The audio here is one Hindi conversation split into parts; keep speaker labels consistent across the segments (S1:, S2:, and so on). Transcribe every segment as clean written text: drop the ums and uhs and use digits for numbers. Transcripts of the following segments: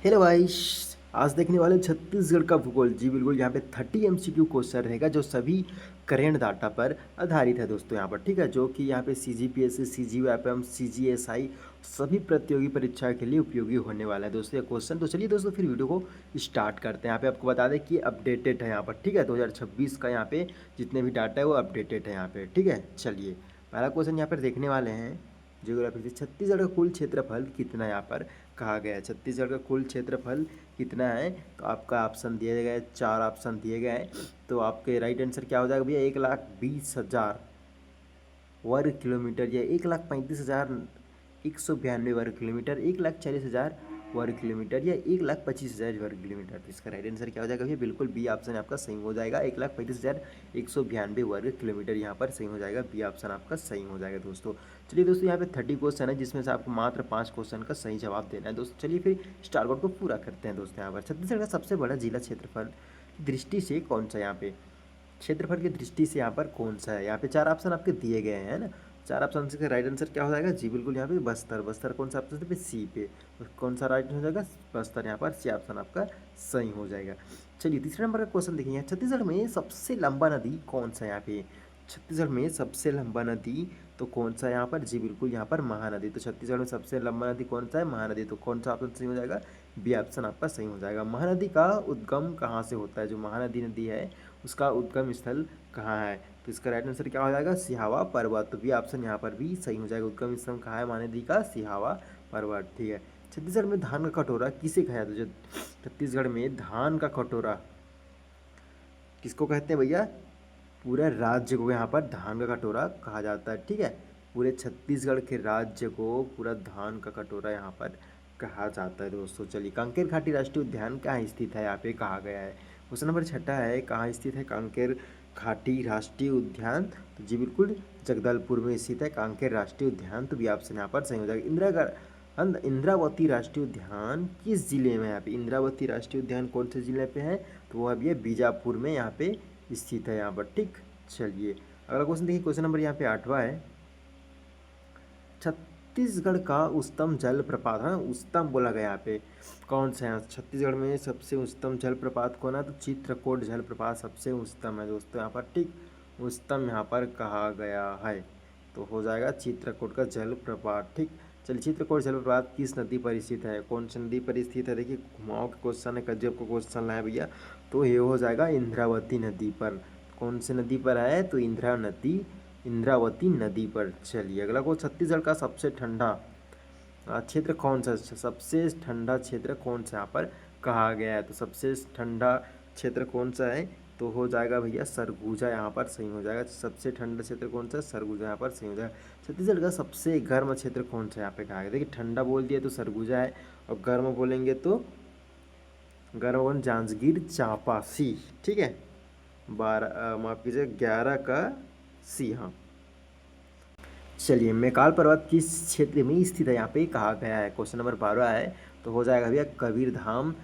S1: हेलो भाई, आज देखने वाले छत्तीसगढ़ का भूगोल। जी बिल्कुल, यहाँ पे 30 एमसीक्यू क्वेश्चन रहेगा जो सभी करेंट डाटा पर आधारित है दोस्तों। यहाँ पर ठीक है, जो कि यहाँ पे CGPSC, CGFM, CGSI सभी प्रतियोगी परीक्षा के लिए उपयोगी होने वाला है दोस्तों ये क्वेश्चन। तो चलिए दोस्तों फिर वीडियो को स्टार्ट करते हैं। यहाँ पे आपको बता दें कि अपडेटेड है यहाँ पर, ठीक है। 2026 का यहाँ पे जितने भी डाटा है वो अपडेटेड है यहाँ पे, ठीक है। चलिए पहला क्वेश्चन यहाँ पर देखने वाले हैं। जियोग्राफी से छत्तीसगढ़ का कुल क्षेत्रफल कितना यहाँ पर कहा गया है। छत्तीसगढ़ का कुल क्षेत्रफल कितना है, तो आपका ऑप्शन दिए गए, 4 ऑप्शन दिए गए हैं। तो आपके राइट आंसर क्या हो जाएगा भैया, 1,20,000 वर्ग किलोमीटर या 1,35,192 वर्ग किलोमीटर, 1,40,000 वर्ग किलोमीटर या 1,25,000 वर्ग किलोमीटर। तो इसका राइट आंसर क्या हो जाएगा भैया, बिल्कुल बी ऑप्शन आपका सही हो जाएगा। 1,35,192 वर्ग किलोमीटर यहाँ पर सही हो जाएगा। बी ऑप्शन आपका सही हो जाएगा दोस्तों। चलिए दोस्तों, यहाँ पे 30 क्वेश्चन है जिसमें से आपको मात्र 5 क्वेश्चन का सही जवाब देना है दोस्तों। चलिए फिर स्टार बोर्ड को पूरा करते हैं दोस्तों। यहाँ पर छत्तीसगढ़ का सबसे बड़ा जिला क्षेत्रफल की दृष्टि से कौन सा, यहाँ पे क्षेत्रफल की दृष्टि से यहाँ पर कौन सा है। यहाँ पे 4 ऑप्शन आपके दिए गए हैं ना। 4 ऑप्शन से राइट आंसर क्या हो जाएगा, जी बिल्कुल यहाँ पे बस्तर। बस्तर कौन सा ऑप्शन पे, सी पे। तो कौन सा राइट हो जाएगा, बस्तर। यहाँ पर सी ऑप्शन आपका सही हो जाएगा। चलिए तीसरे नंबर का क्वेश्चन देखिए, छत्तीसगढ़ में सबसे लंबा नदी कौन सा है। यहाँ पे छत्तीसगढ़ में सबसे लंबा नदी तो कौन सा है यहाँ पर, जी बिल्कुल यहाँ पर महानदी। तो छत्तीसगढ़ में सबसे लंबा नदी कौन सा है, महानदी। तो कौन सा ऑप्शन सही हो जाएगा, बी ऑप्शन आपका सही हो जाएगा। महानदी का उद्गम कहाँ से होता है, जो महानदी नदी है उसका उद्गम स्थल कहाँ है। तो इसका राइट आंसर क्या हो जाएगा, सिहावा पर्वत। तो बी ऑप्शन यहाँ पर भी सही हो जाएगा। उद्गम स्थल कहाँ है महानदी का, सिहावा पर्वत, ठीक है। छत्तीसगढ़ में धान का कटोरा किसे कहा जाता है। छत्तीसगढ़ में धान का कटोरा किसको कहते हैं भैया, पूरे राज्य को यहाँ पर धान का कटोरा कहा जाता है, ठीक है। पूरे छत्तीसगढ़ के राज्य को पूरा धान का कटोरा यहाँ पर कहा जाता है दोस्तों। चलिए कांकेर घाटी राष्ट्रीय उद्यान कहाँ स्थित है, यहाँ पे कहा गया है। क्वेश्चन नंबर 6 है, कहाँ स्थित है कांकेर घाटी राष्ट्रीय उद्यान। तो जी बिल्कुल जगदलपुर में स्थित है कांकेर राष्ट्रीय उद्यान। तो भी ऑप्शन यहाँ पर सही हो जाएगा। इंद्रावती राष्ट्रीय उद्यान किस जिले में है, यहाँ पे इंद्रावती राष्ट्रीय उद्यान कौन से जिले पे है, तो वो अभी है बीजापुर में यहाँ पे स्थित है यहाँ पर, ठीक। चलिए अगला क्वेश्चन देखिए, क्वेश्चन नंबर यहाँ पे 8वां है। छत्तीसगढ़ का उच्चतम जल प्रपात, हाँ उच्चतम बोला गया यहाँ पे, कौन सा है छत्तीसगढ़ में सबसे उच्चतम जल प्रपात कौन है, तो चित्रकोट जल प्रपात सबसे उच्चतम है दोस्तों यहाँ पर, ठीक। उच्चतम यहाँ पर कहा गया है, तो हो जाएगा चित्रकोट का जल प्रपात, ठीक। चलिए चित्रकोट जल प्रपात किस नदी पर स्थित है, कौन सी नदी पर स्थित है। देखिए घुमाओ का क्वेश्चन है, गजब का क्वेश्चन है भैया। तो ये हो जाएगा इंद्रावती नदी पर। कौन सी नदी पर है, तो इंद्रावती नदी पर। चलिए अगला को, छत्तीसगढ़ का सबसे ठंडा क्षेत्र कौन सा, सबसे ठंडा क्षेत्र कौन सा यहाँ पर कहा गया है। तो सबसे ठंडा क्षेत्र कौन सा है, तो हो जाएगा भैया सरगुजा, यहाँ पर सही हो जाएगा। सबसे ठंडा क्षेत्र कौन सा, सरगुजा यहाँ पर सही हो जाएगा। छत्तीसगढ़ का सबसे गर्म क्षेत्र कौन सा यहाँ पे कहा गया। देखिए ठंडा बोल दिया तो सरगुजा है, और गर्म बोलेंगे तो गर्म जांजगीर चांपा, सी, ठीक है। 12 माफ कीजिए 11 का सी, हाँ। चलिए मैकाल पर्वत किस क्षेत्र में स्थित है, यहाँ पे कहा गया है। क्वेश्चन नंबर 12 है, तो हो जाएगा भैया कबीरधाम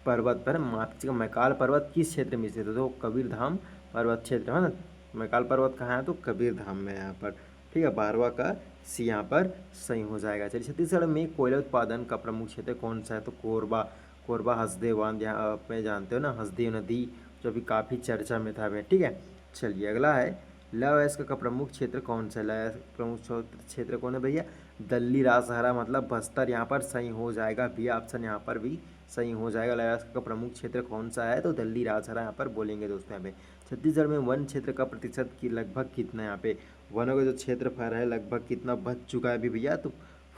S1: पर्वत पर। माफ कीजिएगा, मैकाल पर्वत किस क्षेत्र में स्थित है, तो कबीरधाम पर्वत क्षेत्र है ना। मैकाल पर्वत कहाँ है, तो कबीरधाम में यहाँ पर, ठीक है। 12वां का सी यहाँ पर सही हो जाएगा। चलिए छत्तीसगढ़ में कोयला उत्पादन का प्रमुख क्षेत्र कौन सा है, तो कोरबा। कोरबा हसदेव बांध, यहाँ आप जानते हो ना, हसदेव नदी जो अभी काफ़ी चर्चा में था, ठीक है। चलिए अगला है, लव अयस्क का प्रमुख क्षेत्र कौन सा है। लव अयस्क प्रमुख क्षेत्र कौन है भैया, दल्ली राजहरा, मतलब बस्तर यहाँ पर सही हो जाएगा। बी ऑप्शन यहाँ पर भी सही हो जाएगा। लव अयस्क का प्रमुख क्षेत्र कौन सा है, तो दल्ली राजहरा यहाँ पर बोलेंगे दोस्तों। यहाँ पे छत्तीसगढ़ में वन क्षेत्र का प्रतिशत की लगभग कितना, यहाँ पे वनों का जो क्षेत्रफल है लगभग कितना बच चुका है अभी भैया, तो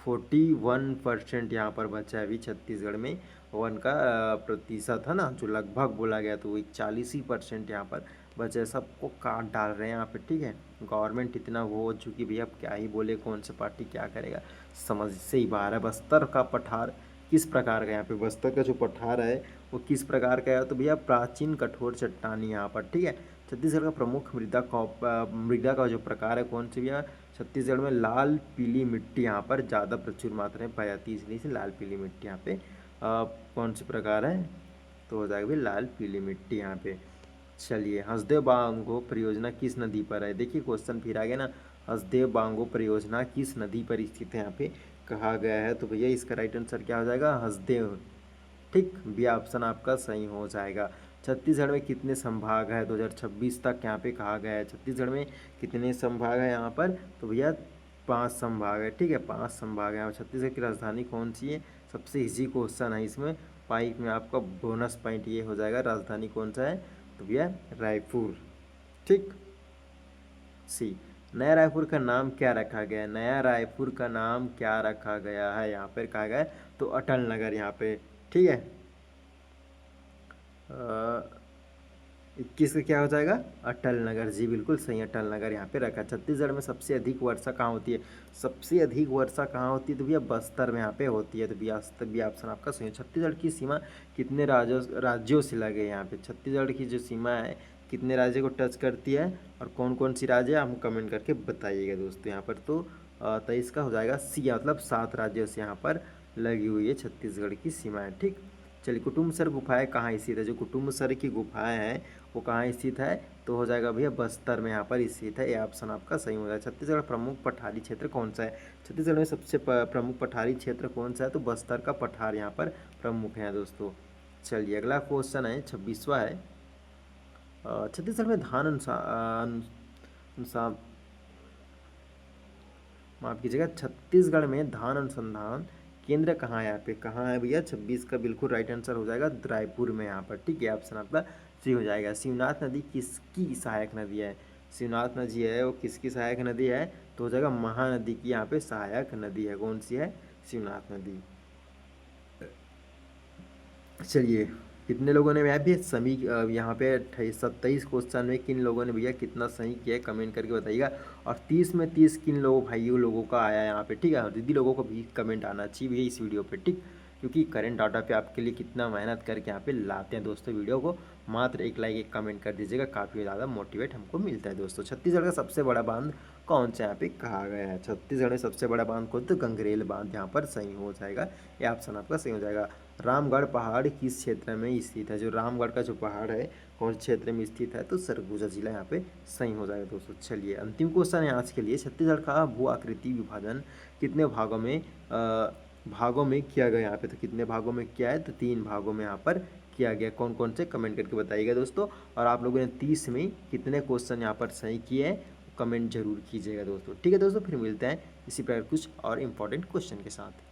S1: 41% यहाँ पर बचा है अभी छत्तीसगढ़ में वन का प्रतिशत, है ना, जो लगभग बोला गया, तो वही 40% यहाँ पर बचे। सबको काट डाल रहे हैं यहाँ पे, ठीक है। गवर्नमेंट इतना वो हो चुकी भैया, अब क्या ही बोले, कौन सा पार्टी क्या करेगा, समझ से ही बाहर है। बस्तर का पठार किस प्रकार का, यहाँ पे बस्तर का जो पठार है वो किस प्रकार का है, तो भैया प्राचीन कठोर चट्टानी यहाँ पर, ठीक है। छत्तीसगढ़ का प्रमुख मृदा का जो प्रकार है कौन सी भैया, छत्तीसगढ़ में लाल पीली मिट्टी यहाँ पर ज़्यादा प्रचुर मात्रा में पाई जाती है, इसलिए से लाल पीली मिट्टी यहाँ पे कौन सी प्रकार है, तो हो जाएगा भी लाल पीली मिट्टी यहाँ पे। चलिए हसदेव बांगो परियोजना किस नदी पर है। देखिए क्वेश्चन फिर आ गया ना, हसदेव बांगो परियोजना किस नदी पर स्थित है यहाँ पे कहा गया है, तो भैया इसका राइट आंसर क्या हो जाएगा, हसदेव, ठीक, बी ऑप्शन आपका सही हो जाएगा। छत्तीसगढ़ में कितने संभाग है 2026 तक यहाँ पे कहा गया है। छत्तीसगढ़ में कितने संभाग है यहाँ पर, तो भैया 5 संभाग है। ठीक है, 5 संभाग है। छत्तीसगढ़ की राजधानी कौन सी है, सबसे इजी क्वेश्चन है इसमें, पाइप में आपका बोनस पॉइंट ये हो जाएगा, राजधानी कौन सा है, तो भैया रायपुर। ठीक, सी, नया रायपुर का नाम क्या रखा गया है, नया रायपुर का नाम क्या रखा गया है, यहाँ पर कहा गया है तो अटल नगर यहाँ पे। ठीक है, 21 का क्या हो जाएगा, अटल नगर। जी बिल्कुल सही, अटल नगर यहाँ पे रखा। छत्तीसगढ़ में सबसे अधिक वर्षा कहाँ होती है, सबसे अधिक वर्षा कहाँ होती है, तो भैया बस्तर में यहाँ पे होती है। तो बी ऑप्शन आपका सही है। छत्तीसगढ़ की सीमा कितने राज्यों से लगे यहाँ पे, छत्तीसगढ़ की जो सीमा है कितने राज्य को टच करती है और कौन कौन सी राज्य है, हम कमेंट करके बताइएगा दोस्तों यहाँ पर। तो 23 का हो जाएगा सी, मतलब 7 राज्यों से यहाँ पर लगी हुई है छत्तीसगढ़ की सीमाएँ। ठीक, चलिए, कुटुम्बसर गुफाएं कहाँ स्थित है, जो कुटुम्बसर की गुफाएं हैं वो कहाँ स्थित है, तो हो जाएगा भैया बस्तर में यहाँ पर स्थित है। ये ऑप्शन आपका सही हो जाएगा। छत्तीसगढ़ प्रमुख पठारी क्षेत्र कौन सा है, छत्तीसगढ़ में सबसे प्रमुख पठारी क्षेत्र कौन सा है, तो बस्तर का पठार यहाँ पर प्रमुख है दोस्तों। चलिए, अगला क्वेश्चन है 26वां है। छत्तीसगढ़ में धान अनुसंधान, माफ कीजिएगा, छत्तीसगढ़ में धान अनुसंधान केंद्र कहाँ है, यहाँ पे कहाँ है भैया, 26 का बिल्कुल राइट आंसर हो जाएगा रायपुर में यहाँ पर। ठीक है, ऑप्शन आपका सी हो जाएगा। शिवनाथ नदी किसकी सहायक नदी है, शिवनाथ नदी है वो किसकी सहायक नदी है, तो हो जाएगा महानदी की यहाँ पे सहायक नदी है। कौन सी है, शिवनाथ नदी। चलिए, कितने लोगों ने भैया भी समी यहाँ पे 27 क्वेश्चन में किन लोगों ने भैया कितना सही किया है, कमेंट करके बताइएगा। और 30 में 30 किन लोगों भाइयों लोगों का आया यहाँ पे। ठीक है, और दीदी लोगों को भी कमेंट आना चाहिए भैया इस वीडियो पे। ठीक, क्योंकि करंट डाटा पे आपके लिए कितना मेहनत करके यहाँ पे लाते हैं दोस्तों वीडियो को। मात्र एक लाइक एक कमेंट कर दीजिएगा, काफ़ी ज़्यादा मोटिवेट हमको मिलता है दोस्तों। छत्तीसगढ़ का सबसे बड़ा बांध कौन सा यहाँ पे कहा गया है, छत्तीसगढ़ में सबसे बड़ा बांध कौन, तो गंगरेल बांध यहाँ पर सही हो जाएगा। ये ऑप्शन आपका सही हो जाएगा। रामगढ़ पहाड़ किस क्षेत्र में स्थित है, जो रामगढ़ का जो पहाड़ है कौन से क्षेत्र में स्थित है, तो सरगुजा जिला यहाँ पे सही हो जाएगा दोस्तों। चलिए, अंतिम क्वेश्चन है आज के लिए। छत्तीसगढ़ का भू आकृति विभाजन कितने भागों में किया गया यहाँ पे, तो कितने भागों में किया है, तो 3 भागों में यहाँ पर किया गया। कौन कौन से, कमेंट करके बताइएगा दोस्तों। और आप लोगों ने 30 में कितने क्वेश्चन यहाँ पर सही किए हैं, कमेंट जरूर कीजिएगा दोस्तों। ठीक है दोस्तों, फिर मिलते हैं इसी प्रकार कुछ और इम्पोर्टेंट क्वेश्चन के साथ।